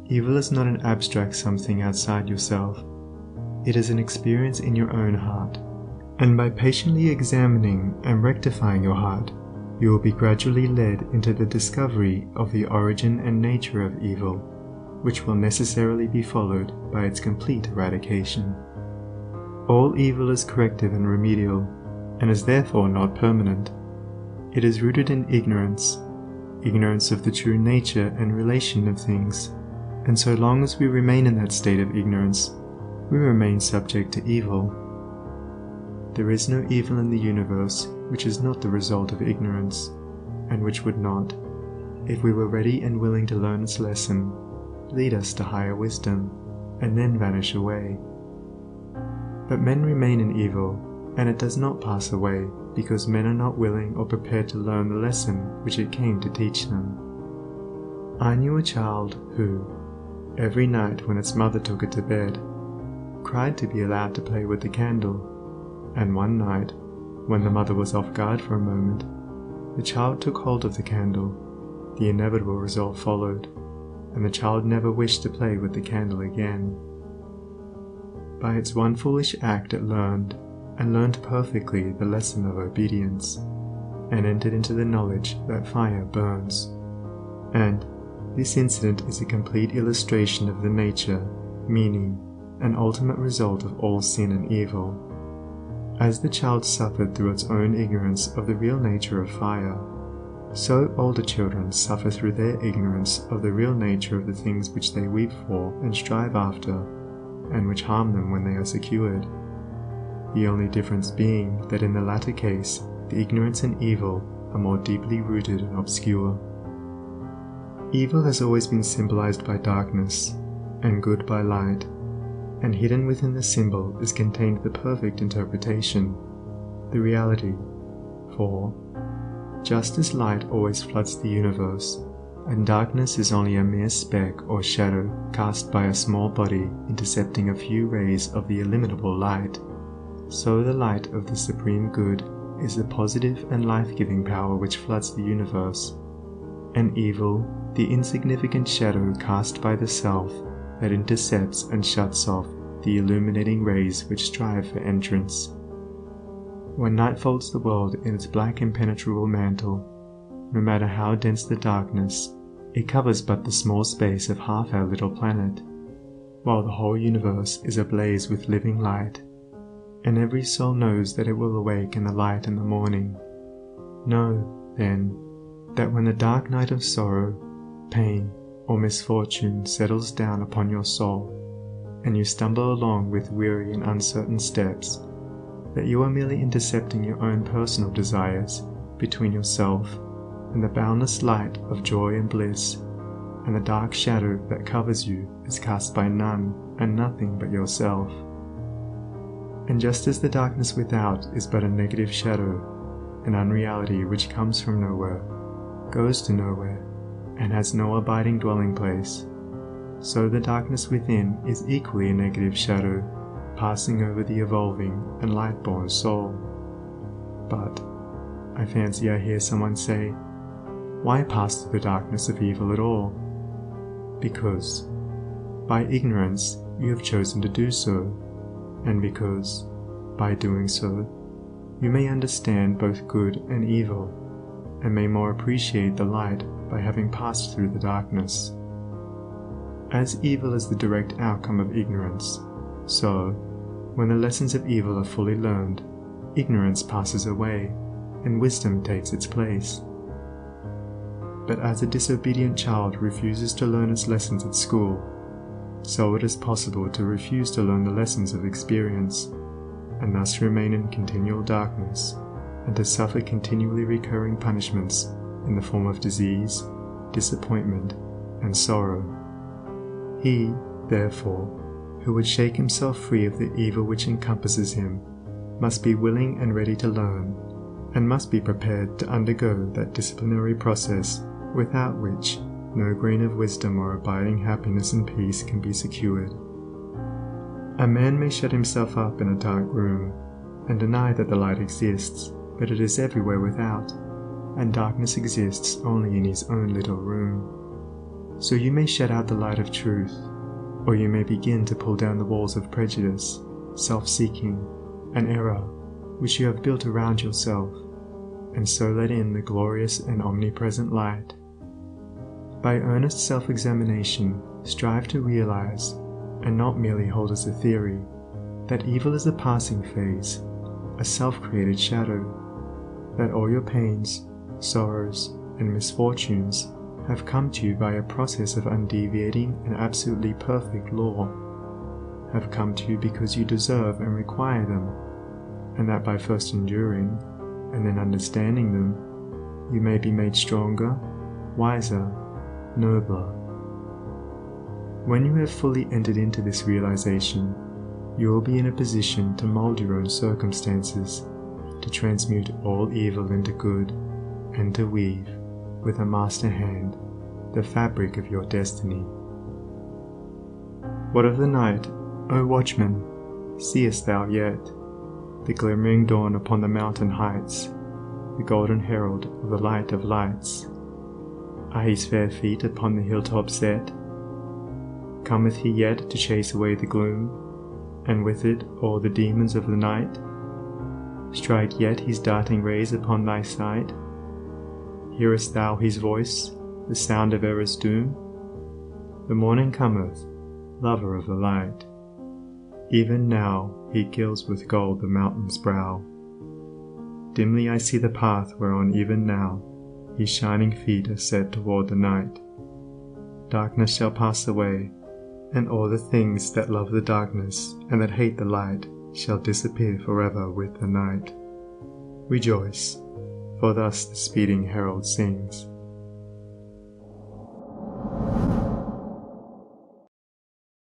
Evil is not an abstract something outside yourself. It is an experience in your own heart, and by patiently examining and rectifying your heart, you will be gradually led into the discovery of the origin and nature of evil, which will necessarily be followed by its complete eradication. All evil is corrective and remedial, and is therefore not permanent. It is rooted in ignorance of the true nature and relation of things, and so long as we remain in that state of ignorance, we remain subject to evil. There is no evil in the universe which is not the result of ignorance, and which would not, if we were ready and willing to learn its lesson, lead us to higher wisdom, and then vanish away. But men remain in evil, and it does not pass away, because men are not willing or prepared to learn the lesson which it came to teach them. I knew a child who, every night when its mother took it to bed, cried to be allowed to play with the candle, and one night, when the mother was off guard for a moment, the child took hold of the candle. The inevitable result followed, and the child never wished to play with the candle again. By its one foolish act it learned perfectly the lesson of obedience, and entered into the knowledge that fire burns. And this incident is a complete illustration of the nature, meaning, and ultimate result of all sin and evil. As the child suffered through its own ignorance of the real nature of fire, so older children suffer through their ignorance of the real nature of the things which they weep for and strive after, and which harm them when they are secured. The only difference being that in the latter case, the ignorance and evil are more deeply rooted and obscure. Evil has always been symbolized by darkness, and good by light, and hidden within the symbol is contained the perfect interpretation, the reality. For, just as light always floods the universe, and darkness is only a mere speck or shadow cast by a small body intercepting a few rays of the illimitable light, so the light of the Supreme Good is the positive and life-giving power which floods the universe, and evil, the insignificant shadow cast by the self that intercepts and shuts off the illuminating rays which strive for entrance. When night folds the world in its black impenetrable mantle, no matter how dense the darkness, it covers but the small space of half our little planet, while the whole universe is ablaze with living light, and every soul knows that it will awake in the light in the morning. Know, then, that when the dark night of sorrow, pain, or misfortune settles down upon your soul, and you stumble along with weary and uncertain steps, that you are merely intercepting your own personal desires between yourself and the boundless light of joy and bliss, and the dark shadow that covers you is cast by none and nothing but yourself. And just as the darkness without is but a negative shadow, an unreality which comes from nowhere, goes to nowhere, and has no abiding dwelling place, so the darkness within is equally a negative shadow, passing over the evolving and light-born soul. But, I fancy I hear someone say, why pass through the darkness of evil at all? Because, by ignorance, you have chosen to do so, and because, by doing so, you may understand both good and evil, and may more appreciate the light by having passed through the darkness. As evil is the direct outcome of ignorance, so, when the lessons of evil are fully learned, ignorance passes away, and wisdom takes its place. But as a disobedient child refuses to learn its lessons at school, so it is possible to refuse to learn the lessons of experience, and thus remain in continual darkness, and to suffer continually recurring punishments in the form of disease, disappointment, and sorrow. He, therefore, who would shake himself free of the evil which encompasses him, must be willing and ready to learn, and must be prepared to undergo that disciplinary process without which no grain of wisdom or abiding happiness and peace can be secured. A man may shut himself up in a dark room, and deny that the light exists, but it is everywhere without, and darkness exists only in his own little room. So you may shut out the light of truth, or you may begin to pull down the walls of prejudice, self-seeking, and error which you have built around yourself, and so let in the glorious and omnipresent light. By earnest self-examination, strive to realize, and not merely hold as a theory, that evil is a passing phase, a self-created shadow, that all your pains, sorrows, and misfortunes have come to you by a process of undeviating and absolutely perfect law, have come to you because you deserve and require them, and that by first enduring, and then understanding them, you may be made stronger, wiser, nobler. When you have fully entered into this realization, you will be in a position to mold your own circumstances, to transmute all evil into good, and to weave, with a master hand, the fabric of your destiny. What of the night, O watchman, seest thou yet? The glimmering dawn upon the mountain heights, the golden herald of the light of lights. Are his fair feet upon the hilltop set? Cometh he yet to chase away the gloom, and with it all the demons of the night? Strike yet his darting rays upon thy sight? Hearest thou his voice, the sound of error's doom? The morning cometh, lover of the light. Even now he gilds with gold the mountain's brow. Dimly I see the path whereon even now his shining feet are set toward the night. Darkness shall pass away, and all the things that love the darkness and that hate the light shall disappear forever with the night. Rejoice, for thus the speeding herald sings.